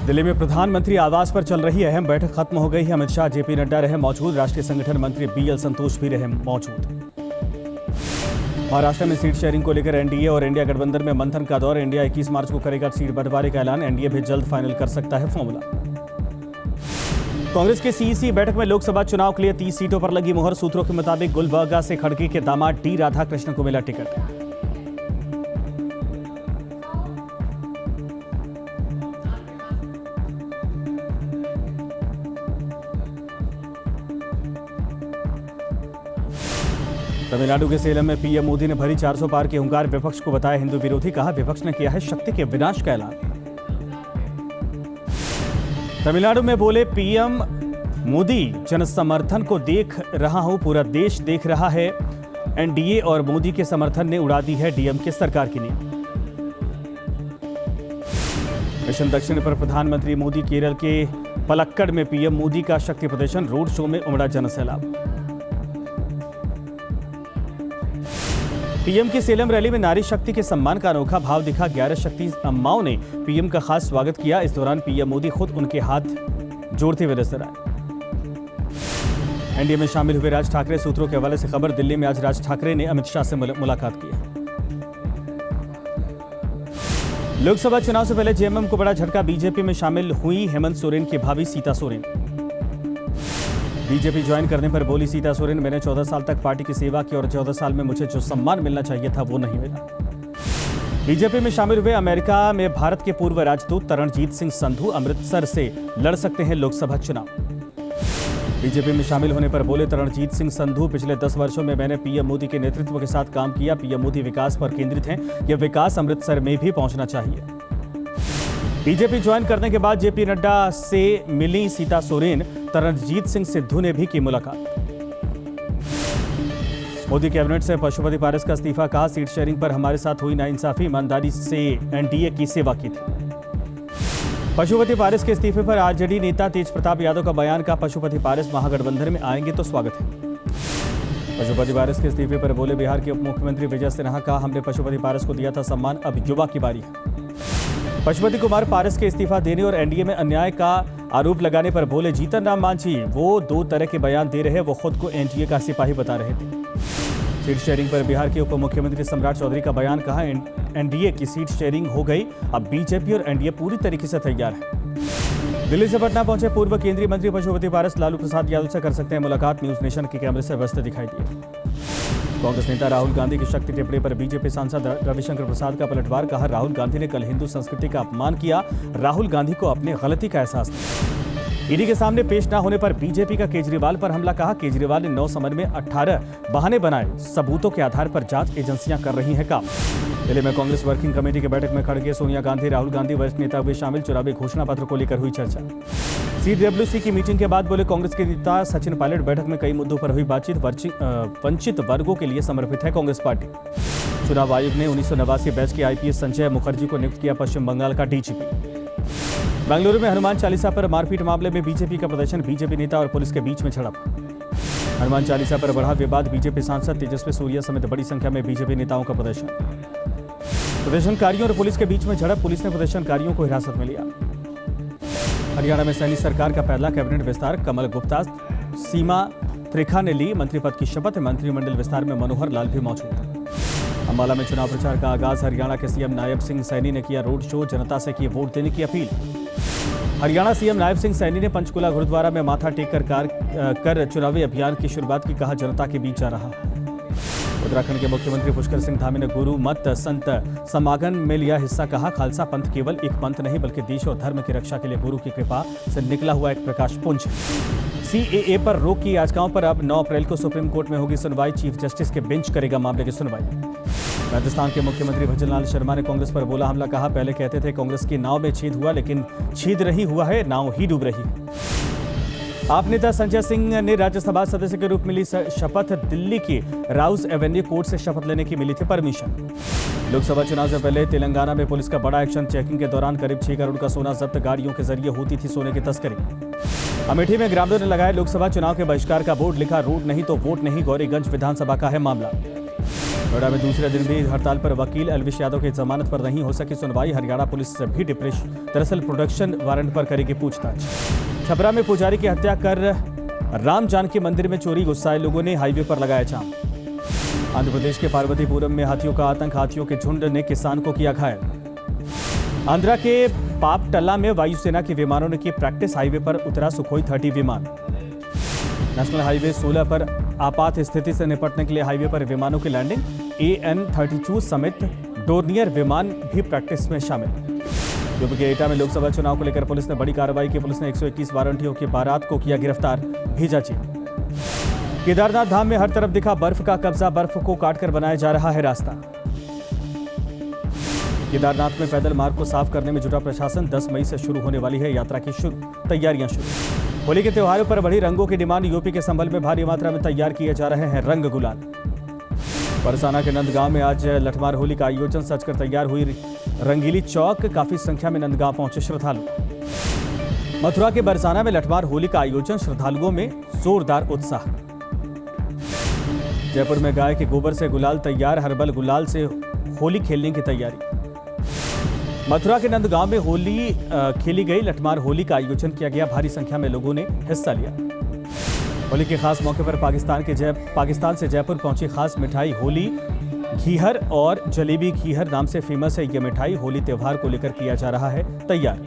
दिल्ली में प्रधानमंत्री आवास पर चल रही अहम बैठक खत्म हो गई है। अमित शाह, जेपी नड्डा रहे मौजूद, राष्ट्रीय संगठन मंत्री बीएल संतोष भी रहे मौजूद। महाराष्ट्र में सीट शेयरिंग को लेकर एनडीए और इंडिया गठबंधन में मंथन का दौर। इंडिया 21 मार्च को करेगा सीट बंटवारे का ऐलान। एनडीए भी जल्द फाइनल कर सकता है फॉर्मूला। कांग्रेस के सीईसी बैठक में लोकसभा चुनाव के लिए 30 सीटों पर लगी मुहर। सूत्रों के मुताबिक गुलबर्गा से खड़गे के दामाद डी राधाकृष्ण को मिला टिकट। तमिलनाडु के सेलम में पीएम मोदी ने भरी 400 पार की हुंकार। विपक्ष को बताया हिंदू विरोधी। कहा विपक्ष ने किया है शक्ति के विनाश का ऐलान। तमिलनाडु में बोले पीएम मोदी, जनसमर्थन को देख रहा हूं, पूरा देश देख रहा है। एनडीए और मोदी के समर्थन ने उड़ा दी है डीएमके सरकार की नींद। मिशन दक्षिण पर प्रधानमंत्री मोदी। केरल के पलक्कड़ में पीएम मोदी का शक्ति प्रदर्शन। रोड शो में उमड़ा जनसैलाब। पीएम की सेलम रैली में नारी शक्ति के सम्मान का अनोखा भाव दिखा। 11 शक्ति अम्माओं ने पीएम का खास स्वागत किया। इस दौरान पीएम मोदी खुद उनके हाथ जोड़ते हुए नजर आए। एनडीए में शामिल हुए राज ठाकरे। सूत्रों के हवाले से खबर। दिल्ली में आज राज ठाकरे ने अमित शाह से मुलाकात की। लोकसभा चुनाव से पहले जेएमएम को बड़ा झटका। बीजेपी में शामिल हुई हेमंत सोरेन की भाभी सीता सोरेन। बीजेपी ज्वाइन करने पर बोली सीता सोरेन, मैंने 14 साल तक पार्टी की सेवा की और 14 साल में मुझे जो सम्मान मिलना चाहिए था वो नहीं मिला। बीजेपी में शामिल हुए अमेरिका में भारत के पूर्व राजदूत तरणजीत सिंह संधू। अमृतसर से लड़ सकते हैं लोकसभा चुनाव। बीजेपी में शामिल होने पर बोले तरणजीत सिंह संधू, पिछले 10 वर्षों में मैंने पीएम मोदी के नेतृत्व के साथ काम किया। पीएम मोदी विकास पर केंद्रित हैं। यह विकास अमृतसर में भी पहुंचना चाहिए। बीजेपी ज्वाइन करने के बाद जेपी नड्डा से मिली सीता सोरेन। तरणजीत सिंह सिद्धू ने भी की मुलाकात। मोदी कैबिनेट से पशुपति पारस का इस्तीफा। कहा सीट शेयरिंग पर हमारे साथ हुई नाइंसाफी, ईमानदारी से एनडीए की सेवा की थी। पशुपति पारस के इस्तीफे पर आरजेडी नेता तेज प्रताप यादव का बयान। का पशुपति पारस महागठबंधन में आएंगे तो स्वागत है। पशुपति पारस के इस्तीफे पर बोले बिहार के उप मुख्यमंत्री विजय सिन्हा। कहा हमने पशुपति पारस को दिया था सम्मान, अब युवा की बारी है। पशुपति कुमार पारस के इस्तीफा देने और एनडीए में अन्याय का आरोप लगाने पर बोले जीतन राम मांझी, वो 2 तरह के बयान दे रहे, वो खुद को एनडीए का सिपाही बता रहे थे। सीट शेयरिंग पर बिहार के उप मुख्यमंत्री सम्राट चौधरी का बयान। कहा एनडीए की सीट शेयरिंग हो गई, अब बीजेपी और एनडीए पूरी तरीके से तैयार है। दिल्ली से पटना पहुंचे पूर्व केंद्रीय मंत्री पशुपति पारस। लालू प्रसाद यादव से कर सकते हैं मुलाकात। न्यूज नेशन के कैमरे से व्यस्त दिखाई दिए। कांग्रेस नेता राहुल गांधी की शक्ति टिप्पणी पर बीजेपी सांसद रविशंकर प्रसाद का पलटवार। कहा राहुल गांधी ने कल हिंदू संस्कृति का अपमान किया। राहुल गांधी को अपनी गलती का एहसास था। ईडी के सामने पेश न होने पर बीजेपी का केजरीवाल पर हमला। कहा केजरीवाल ने 9 समन में 18 बहाने बनाए। सबूतों के आधार पर जांच एजेंसियां कर रही हैं काम। दिल्ली में कांग्रेस वर्किंग कमेटी की बैठक में खड़गे सोनिया गांधी, राहुल गांधी वरिष्ठ नेता हुए शामिल। चुनावी घोषणा पत्र को लेकर हुई चर्चा। सीडब्ल्यूसी की मीटिंग के बाद बोले कांग्रेस के नेता सचिन पायलट, बैठक में कई मुद्दों पर हुई बातचीत। वंचित वर्गों के लिए समर्पित है कांग्रेस पार्टी। चुनाव आयोग ने 1989 बैच के आईपीएस संजय मुखर्जी को नियुक्त किया पश्चिम बंगाल का डीजीपी। बेंगलुरु में हनुमान चालीसा पर मारपीट मामले में बीजेपी का प्रदर्शन। बीजेपी नेता और पुलिस के बीच में झड़प। हनुमान चालीसा पर बढ़ा विवाद। बीजेपी सांसद तेजस्वी सूर्या समेत बड़ी संख्या में बीजेपी नेताओं का प्रदर्शन। प्रदर्शनकारियों और पुलिस के बीच में झड़प। पुलिस ने प्रदर्शनकारियों को हिरासत में लिया। हरियाणा में सैनी सरकार का पहला कैबिनेट विस्तार। कमल गुप्ता, सीमा त्रिखा ने ली मंत्री पद की शपथ। मंत्रिमंडल विस्तार में मनोहर लाल भी मौजूद। अंबाला में चुनाव प्रचार का आगाज। हरियाणा के सीएम नायब सिंह सैनी ने किया रोड शो। जनता से की वोट देने की अपील। हरियाणा सीएम नायब सिंह सैनी ने पंचकुला गुरुद्वारा में माथा टेक कर चुनावी अभियान की शुरुआत की। कहा जनता के बीच जा रहा है। उत्तराखंड के मुख्यमंत्री पुष्कर सिंह धामी ने गुरु मत संत समागम में लिया हिस्सा। कहा खालसा पंथ केवल एक पंथ नहीं बल्कि देश और धर्म की रक्षा के लिए गुरु की कृपा से निकला हुआ एक प्रकाश पुंज। सीएए पर रोक की याचिकाओं पर अब 9 अप्रैल को सुप्रीम कोर्ट में होगी सुनवाई। चीफ जस्टिस के बेंच करेगा मामले की सुनवाई। राजस्थान के मुख्यमंत्री भजनलाल शर्मा ने कांग्रेस पर बोला हमला। कहा पहले कहते थे कांग्रेस की नाव में छेद हुआ, लेकिन छेद नहीं हुआ है, नाव ही डूब रही है। आप नेता संजय सिंह ने राज्यसभा सदस्य के रूप में ली शपथ। दिल्ली की राउस एवेन्यू कोर्ट से शपथ लेने की मिली थी परमिशन। लोकसभा चुनाव से पहले तेलंगाना में पुलिस का बड़ा एक्शन। चेकिंग के दौरान करीब 6 करोड़ का सोना जब्त। गाड़ियों के जरिए होती थी सोने की तस्करी। अमेठी में ग्रामीणों ने लगाया लोकसभा चुनाव के बहिष्कार का बोर्ड। लिखा रोड नहीं तो वोट नहीं। गौरीगंज विधानसभा का है मामला। नोएडा में दूसरे दिन भी हड़ताल पर वकील अलविश यादव की जमानत पर नहीं हो सकी सुनवाई। हरियाणा पुलिस से भी डिप्रेश, दरअसल प्रोडक्शन वारंट पर करेगी पूछताछ। छपरा में पुजारी की हत्या कर राम जानकी मंदिर में चोरी, गुस्साए लोगों ने हाईवे पर लगाया जाम। आंध्र प्रदेश के पार्वतीपुरम में हाथियों का आतंक, हाथियों के झुंड ने किसान को किया घायल। आंध्रा के पापटल्ला में वायुसेना के विमानों ने की प्रैक्टिस, हाईवे पर उतरा सुखोई 30 विमान। नेशनल हाईवे 16 पर आपात स्थिति से निपटने के लिए हाईवे पर विमानों की लैंडिंग। AN-32 समेत डोर्नियर विमान भी प्रैक्टिस में शामिल। यूपी के एटा में लोकसभा चुनाव को लेकर पुलिस ने बड़ी कार्रवाई की। पुलिस ने 121 वारंटियों की बारात को किया गिरफ्तार, भेजा जेल। केदारनाथ धाम में हर तरफ दिखा बर्फ का कब्जा, बर्फ को काटकर बनाया जा रहा है रास्ता। केदारनाथ में पैदल मार्ग को साफ करने में जुटा प्रशासन। 10 मई से शुरू होने वाली है यात्रा की तैयारियां शुरू। होली के त्योहारों पर बढ़ी रंगों की डिमांड। यूपी के संभल में भारी मात्रा में तैयार किए जा रहे हैं रंग गुलाल। बरसाना के नंदगांव में आज लठमार होली का आयोजन, सजकर तैयार हुई रंगीली चौक। काफी संख्या में नंदगांव पहुंचे श्रद्धालु। मथुरा के बरसाना में लठमार होली का आयोजन, श्रद्धालुओं में जोरदार उत्साह। जयपुर में गाय के गोबर से गुलाल तैयार, हर्बल गुलाल से होली खेलने की तैयारी। मथुरा के नंदगांव में होली खेली गई। लठमार होली का आयोजन किया गया, भारी संख्या में लोगों ने हिस्सा लिया। होली के खास मौके पर पाकिस्तान से जयपुर पहुंची खास मिठाई होली घीहर और जलेबी घीहर नाम से फेमस है ये मिठाई। होली त्योहार को लेकर किया जा रहा है तैयार।